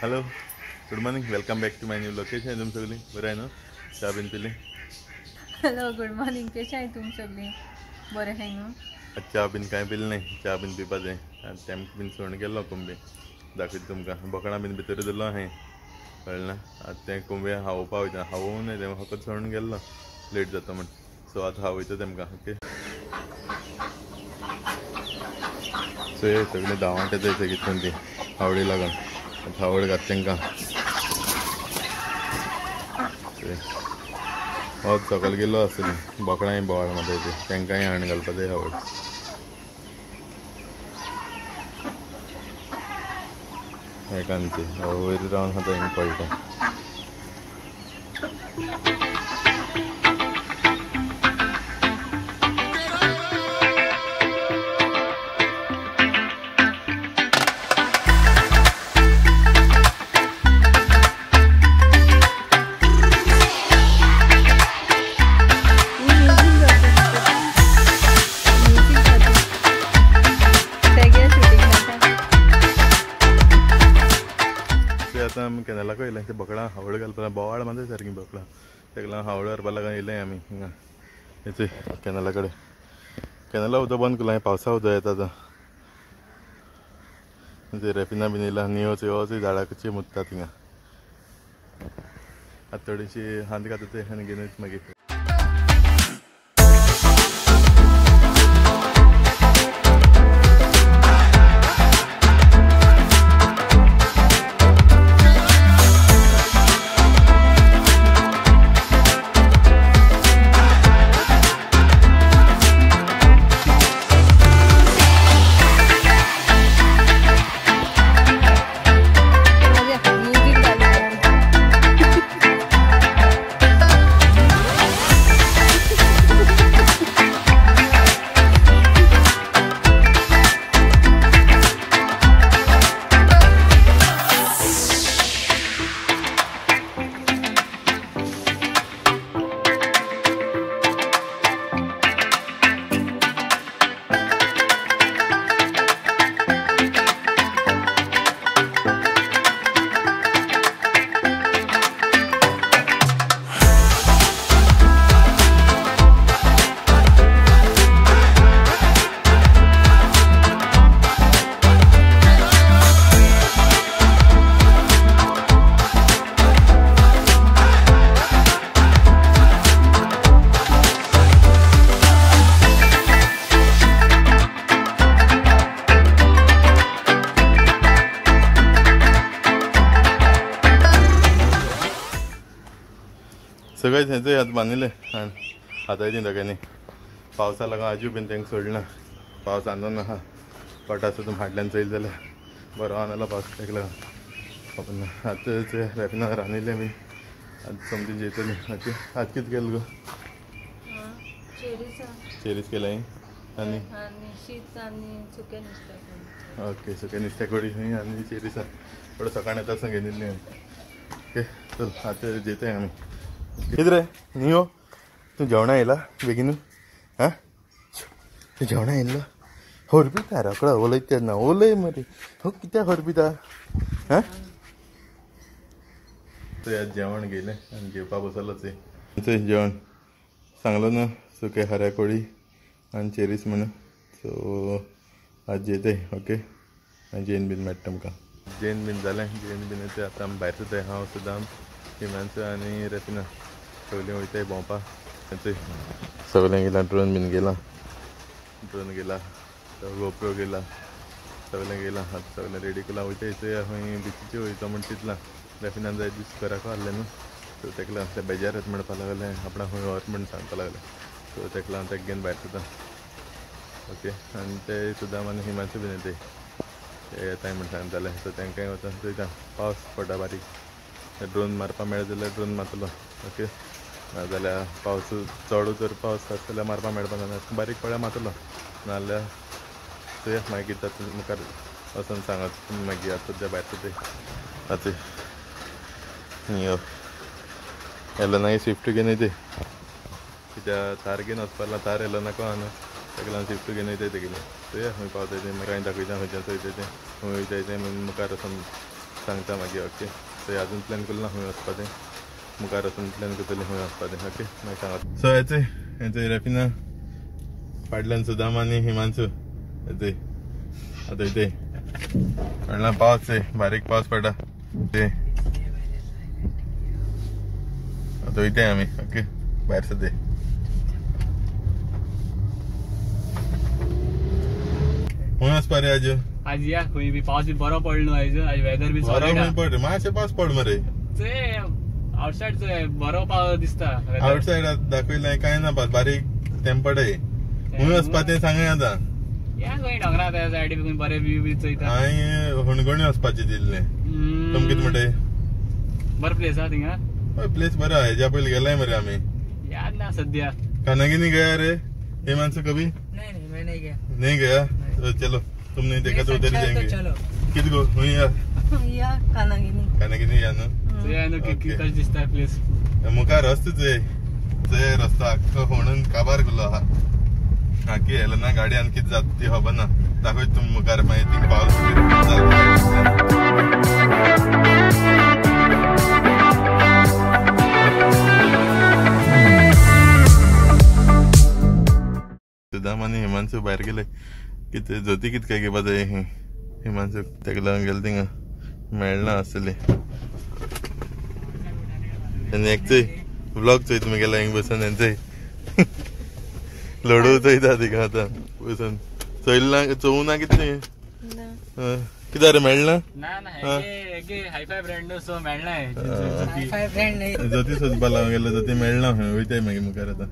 Hello, good morning. Welcome back to my new location. तुम सगळी बरं आहे ना? चा बीन पिली? Hello, good morning. कशें आहे तुम सगळीं? बरें आहाय न्हू? चा बीन कांय पिलें नाही. चा बीन पिवपाचें. आनी तेंप बीन सोडून गेल्लो कुंबे. दाखयता तुमकां. बोकडां बीन भितर दवरलो हांवें, कळ्ळें ना? आतां तें कुंबे हावोवपा वयता. हावोवूं न्हय, तें फकत सोडून गेल्लो लेट जाता म्हण. सो आतां हावयता तेमकां. ओके. सो हे सगळीं धांवट येताय कितें ती हावडी लागून. आतां हावड घात तेंकां. हो सकयल गेल्लो आसतली. बोकडांय बोवाळ मारताय ते. तेंकांय हाण घालपाचें हावड. एकांती वयर रावन आतां हिंग पळटा. आतां आमी कॅनलाक येयलें. ते बोकडां हावड घालपाक बोवाळ मारताय सारकीं बोकडां. तेका लागून हावड व्हरपा लागून येयलें आमी हिंगा येचय कॅनला कडेन. कॅनला उदक बंद केलां. पावसा उदक येता आतां. ते रेपिना बीन येयला. नियोच येवचूय झाडाची मुत्ता थिंगा. आतां थोडीशी हांत घालता ते आनी घेवन वयता मागीर. सगळें थंयचंय आतां बांदिल्लें आनी हातायतीं दोगांयनी. पावसा लागून आजू बीन तेंकां सोडना. पावस आनून आहा. पोटा सुद्दां फाटल्यान चोयलें जाल्यार बरो आनलो पावस. तेका लागून आतां ते रेपिना रांदिल्लें बीन आतां समथींग जेयतलीं. ओके. आज कितें केलें गो? चेरीस केल्याय आनी शीत आनी सुकें नुस्तें. ओके. सुकें नुस्तें कडी खंय आनी चेरीस आहा. थोडं सकाळीं येता आसतना घेवन येयल्लीं हांवें. ओके. चल आतां जेयताय आमी. कितें रे नियो, तूं जेवणा येयला बेगीन? आं, तूं जेवणा येयल्लो? हरपिता रोकडो उलयता तेन्ना. उलय मरे. हो कित्याक हरपिता? आं, थंय आज जेवण गेलें आनी जेवपा बसलोच. थंय जेवण सांगलो न्हू, सुके खाऱ्या कोळी आनी चेरीस म्हणून. सो आज जेयताय. ओके. जेन बीन मेळटा तुमकां. जेन बीन जालें. जेन बीन येता आतां आमी भायर सरताय. हांव सुद्दां हिमांशू आनी रेपिना सगळीं वयताय भोंवपा. थंय सगळें गेलां. ड्रोन बीन गेलां. ड्रोन गेला. गोप्रो गेला. सगळें गेलां. आतां सगळें रेडी केलां. वयताय थंय खंय बिचीचेर वयता म्हण चिंतलां. रेपिनान जाय दीस घराको हाडलें न्हू. सो तेका लागून ते बेजार येता म्हणपा लागलें. आपणा खंय व्हर म्हण सांगपा लागलें. सो तेका लागून तेका घेवन भायर सरता. ओके. आनी ते सुद्दां आनी हिमांशू बीन येताय. ते येताय म्हण सांगताले. सो तेंकांय वता चोयता. पावस पडटा बारीक. ड्रोन मारपा मेळ्ळो जाल्यार ड्रोन मारतलो. ओके. नाजाल्यार पावस चड जर पावस आसा जाल्यार मारपा मेळपा ना. बारीक पळ्या मारतलो. नाजाल्यार चोया मागीर जाता मुखार वचून सांगत मागीर. आतां सद्या भायर सरताय. आतां नियो एलनाय स्विफ्ट घेवन येताय. कित्याक तार घेवन वचपा लागला. तार येयलो नाका न्हू. तेका लागून स्विफ्ट घेवन येताय तेगेलें. चोया खंय पावताय तें. मागीर हांवें दाखयता खंयच्यान वयताय तें. खंय वयताय तें मुखार वचून सांगता मागीर ओके. सो अजून प्लॅन केलो ना खंय वचपाचें, मुखार वचून प्लॅन करतले खंय वचपाचें ओके. मागीर सांगात. सो हेचो रेफिना फाटल्यान सुदाम आनी हिमांशू येते आतां इथे फाटल्यान पावस बारीक पावस पडटा ते आतां वयताय आमी ओके भायर सद्या. खंय वचपा रे आज या खंय बी पावस बी बरो पडलो आज वेदर बी पड मातशें पावस पड मरे. आउटसाइड बरो पावस दिसता. आउटसाइड दाखयलें कांय ना बारीक टेम्पर्ड आहे. खंय वचपा तें सांगय आतां. या खंय डोंगरा त्या सायडीक बरे व्यू बी चयता. हांवें होणगोणी वचपाचें दिल्लें. तुम कितें म्हणटाय? बरो प्लेस हा थिंगा. हय प्लेस बरो आहा. हेज्या पयलीं गेलाय मरे आमी. याद ना सद्या. कानागिनी गया रे हिमांशु कभी? नहीं मैं नहीं गया. नहीं गया तो चलो तुम नहीं देखा तो उधर ही जाएंगे. किती गो वहीं या कानागिनी या ना. कशें दिसता प्लेस. मुखार रस्तोच आहे. ते रस्तो आख्खो होणून काबार केलो आहा. आख्खी हेला ना गाडी आनी कितें जाता ती खबर ना. दाखय तुम मुखार मागीर ती पावस सुदाम आनी हिमांशू भायर गेले. कितें जोती कितें काय घेवपा जाय हिमांशू तेका लागून गेले थिंगा मेळना आसतली. आनी एकचोय व्लॉग चोयता मुगेलो हिंग बसून हेंचोय लडू चोयता तिका आतां बसून. चोयला चोवू ना कितें कितें रे मेळना. हायफाय ब्रँड सो मेळना. जोती सोदपा लागून गेलो जोती मेळना खंय वयताय मागीर मुखार आतां.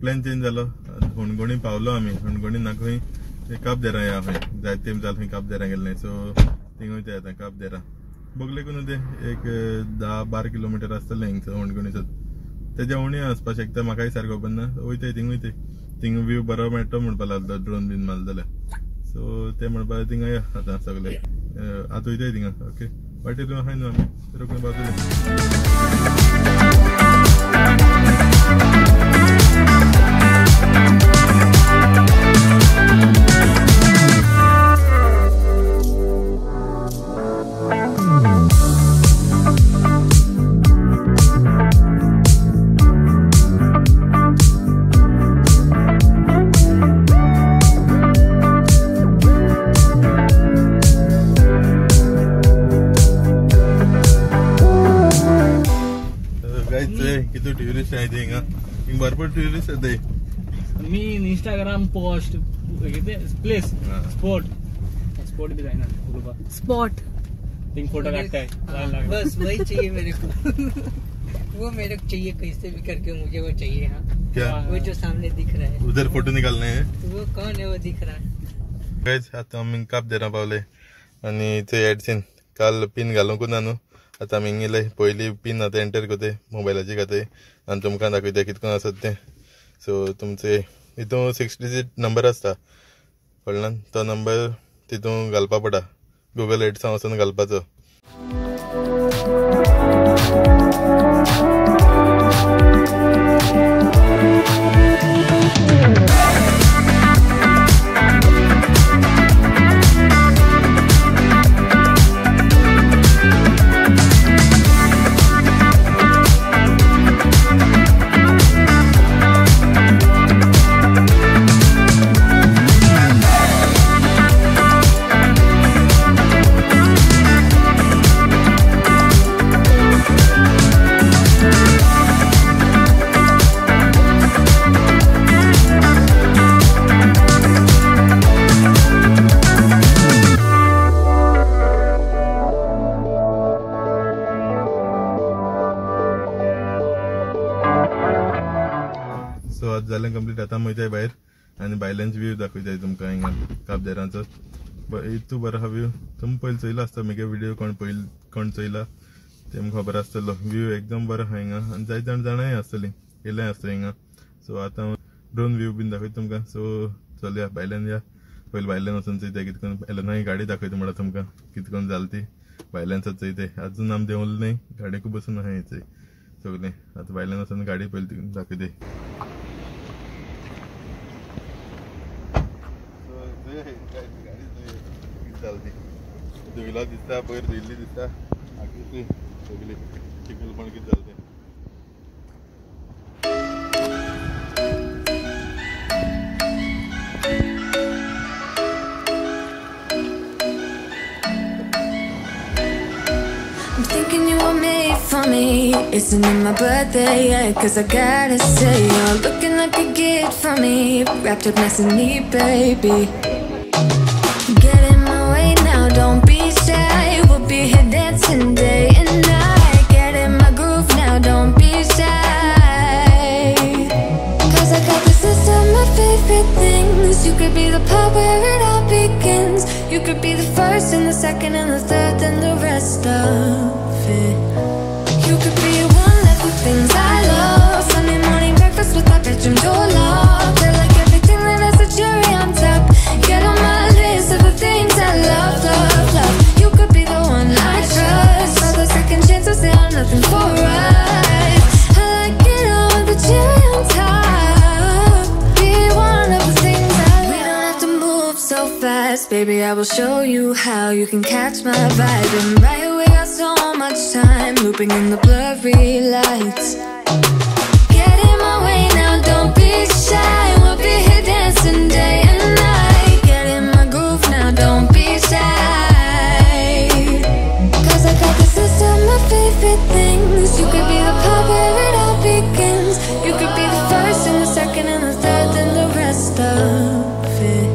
प्लॅन चेंज जालो. होणगोणी पावलो आमी. होणगोणी ना खंय काब देरा या खंय जायत तेम जाल खंय काब देरा गेले. सो थिंग वयताय आतां काब देरा. बोगलेकून ते एक 10-12 किलोमिटर आसतलें हिंगसर होणगोणीसून. तेज्या उणी वचपा शकता म्हाकाय सारको खबर ना. वयताय थिंग वयताय. थिंग व्यू बरो मेळटा म्हणपा लागलो ड्रोन बीन मारलो जाल्यार. सो ते म्हणपा थिंगा या आतां सगळे आतां वयताय थिंगा ओके. वाटेर आहाय न्हू आमी रोखडें पावतले. किती टुरिस्ट आहे ते हिंगा. हिंग भरपूर टुरिस्ट येते. मी इंस्टाग्राम पोस्ट प्लेस स्पॉट भी जायना स्पॉट थिंग फोटो काटता है. बस वही चाहिए मेरे को. वो मेरे को चाहिए कैसे भी करके मुझे वो चाहिए. हाँ क्या वो जो सामने दिख रहा है उधर फोटो निकालने हैं. वो कौन है वो दिख रहा है. गाइस आता आमी काप देरा पावले आनी ते एडसीन काल पिन घालूंक ना न्हू. आतां आमी हिंगेले पयली पिन आतां एंटर करता मोबायलाची खाते आनी तुमकां दाखयता कितको आसत तें. सो तुमचे हितून 6 डिजीट नंबर आसता कळ्ळां. तो नंबर तितून घालपा पडटा. गुगल एड्सां वचून घालपाचो. आता जालें कंप्लीट. आतां वयताय भायर आनी भायल्यांचो व्यू दाखयताय तुमकां हिंगा काबदेरांचो. इतू बरो हा व्यू. तुमी पयलीं चोयलो आसता म्हगे व्हिडिओ कोण चोयला तेमकां खबर आसतलो. व्यू एकदम बरो हा हिंगा आनी जायत जाणांय आसतलीं येयलें आसता हिंगा. सो आतां ड्रोन व्यू बीन दाखयता तुमकां. सो चलया भायल्यान या. पयलीं भायल्यान वचून चोयताय कितें करून. एलनाय गाडी दाखयता म्हणटा तुमकां कितें करून जाल ती. भायल्यानच चोयताय. अजून आमी देंवले न्हय गाडयेकूय बसून आहाय थंय सगळें. आतां भायल्यान वचून गाडी पयलीं दाखयताय. धुयला दिसता पयर धुयल्ली दिसता. आगी सगळी चिकल पण कितें जालें तें. I'm thinking you were made for me. Isn't it my birthday yet? Cause I gotta say you're looking like a gift for me. Wrapped up nice and neat, baby. Get in my way now, don't be shy. We'll be here dancing day and night. Get in my groove now, don't be shy. Cause I got this list of my favorite things. You could be the part where it all begins. You could be the first and the second and the third and the rest of it. You could be one of the things I love. Sunday morning breakfast with my bedroom door locked. I like everything that has a cherry on top. Get on my list of the things I love, love, love. You could be the one I trust. All the second chances, they are nothing for us. I like it all with the cherry on top. Be one of the things I love. We don't have to move so fast, baby, I will show you how. You can catch my vibe. And right away got so much time, looping in the blurry lights. Get in my way now, don't be shy. We'll be here dancing day and night. Get in my groove now, don't be shy. Cause I got this list of my favorite things. You could be the part where it all begins. You could be the first and the second and the third and the rest of it.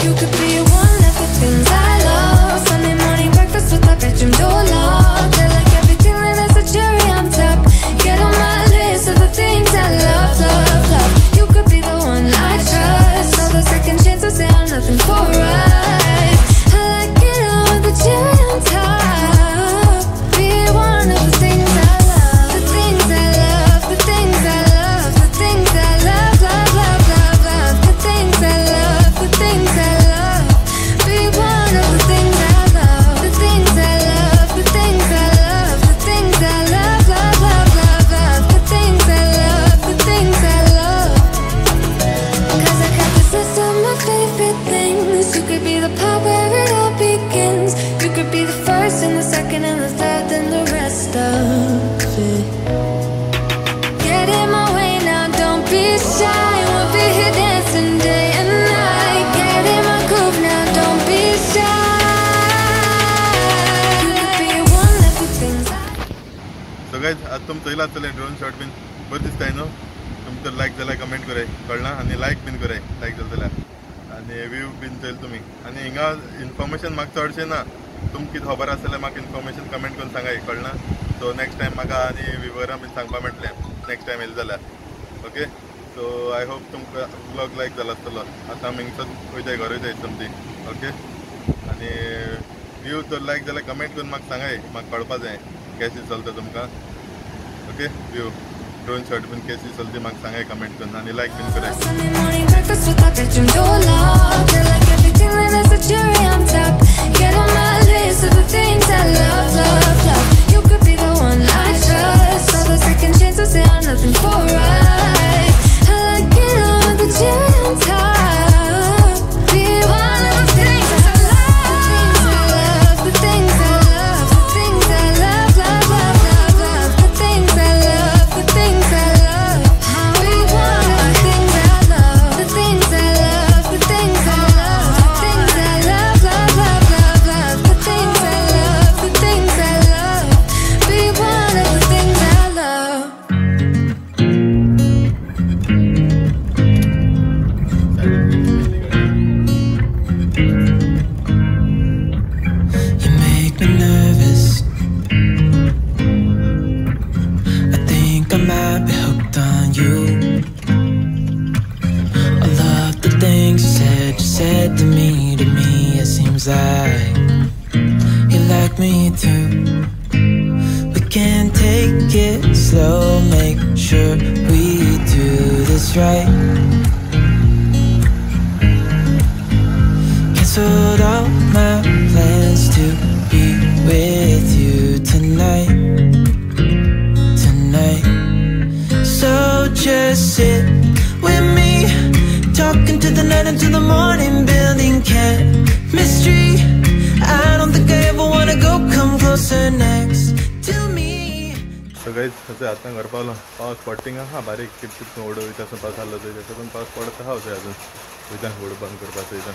You could be one of the things I love. Sunday morning breakfast with my bedroom door locked. I like everything that has a cherry on top. Get on my list of the things I love, love, love. You could be the one I trust. All the second chances, they are nothing for us. I like it all with the cherry on top. Be one of the things I love. The things I love, the things I love, the things I love, love, love, love, love. The things I love, the things I love. Be one of the things I love. The things I love, the things I love, the things I love, love, love, love, love. The things I love, the things I love. Cause I got this list of my favorite things. You could be the part where it all begins. You could be the first and the second and the third and the rest of it. Get in my way now, don't be shy. We'll be here dancing day and night. Get in my groove now, don't be shy. You could be one of the things I. So guys आज तुम चोयला आसतलें drone shot been बरें दिसताय न्हू. तुमकां लायक जाल्यार comment कराय कळना. आनी लायक बीन कराय लायक जालें जाल्यार. आनी व्यू बीन चोयल तुमी. आनी हिंगा इन्फॉर्मेशन म्हाका चडशें ना. तुमकां कितें खबर आसलें म्हाका इन्फॉर्मेशन कमेंट करून सांगाय कळना. सो नेक्स्ट टायम म्हाका आनी विवरां बीन सांगपा मेळटलें नेक्स्ट टायम येयलें जाल्यार. ओके. सो आय होप तुमकां ब्लॉग लायक जालो आसतलो. आतां आमी हिंगसर वयताय घर वयताय समथी. ओके. आनी व्यू जर लायक जाल्यार कमेंट करून म्हाका सांगाय. म्हाका कळपा जाय कॅशी चलता तुमकां. ओके. व्यू ड्रोन शॉट बीन कॅशी चलता म्हाका सांगाय कमेंट करून. आनी लायक बीन कराय. Sunday morning breakfast with my bedroom door locked. I like everything that has a cherry on top. Get on my list of the things I love, love, love. You could be the one I trust. All the second chances, they are nothing for us. I like it all with the cherry on top. Be one of the things I love. The things I love, the things I love, the things I love, love, love, love, love. The things I love, the things I love. Be one of the things I love. The things I love, the things I love, the things I love, love, love, love, love. The things I love, the things I love. Be one of the things I love. You make me nervous. I think I might be hooked on you. seems like you like me too. We can take it slow, make sure we do this right. Canceled all my plans to be with you tonight. So just sit with me, talking to the night until the morning, building chemistry. I don't think I ever wanna go, come closer next to me. So guys, असं आता घर पावलं, पाऊस पडटिंग हा बारीक चिपचिप ओढो इथं पाऊस आलं तर त्याचं पण पाऊस पडत हा होतं अजून इथं ओढ बंद करपाचं इथं.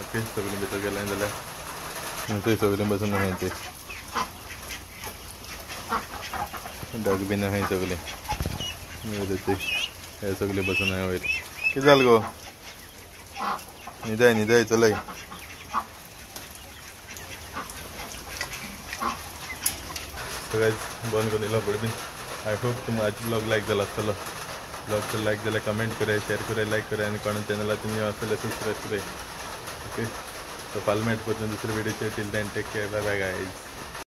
ओके सगळी भितर गेल्या जाल्यार ते सगळी बसून आहे ते डग बीन आहे सगळे ते हे सगळे बसून आहे वयर किती झालं गो निदाय चलय. सगळ्यात बंद करून दिला पुढे बीन. आय होप तुम्हाला आजची ब्लॉग लाईक झाला असतलो. ब्लॉग लाईक झाला कमेंट करा, शेअर करा, लाईक करा आणि कोणा चॅनलला तुम्ही असले सबस्क्राईब करा. ओके, तो फाल मेट करतो दुसरे व्हिडिओचे. Till then take care, bye bye guys.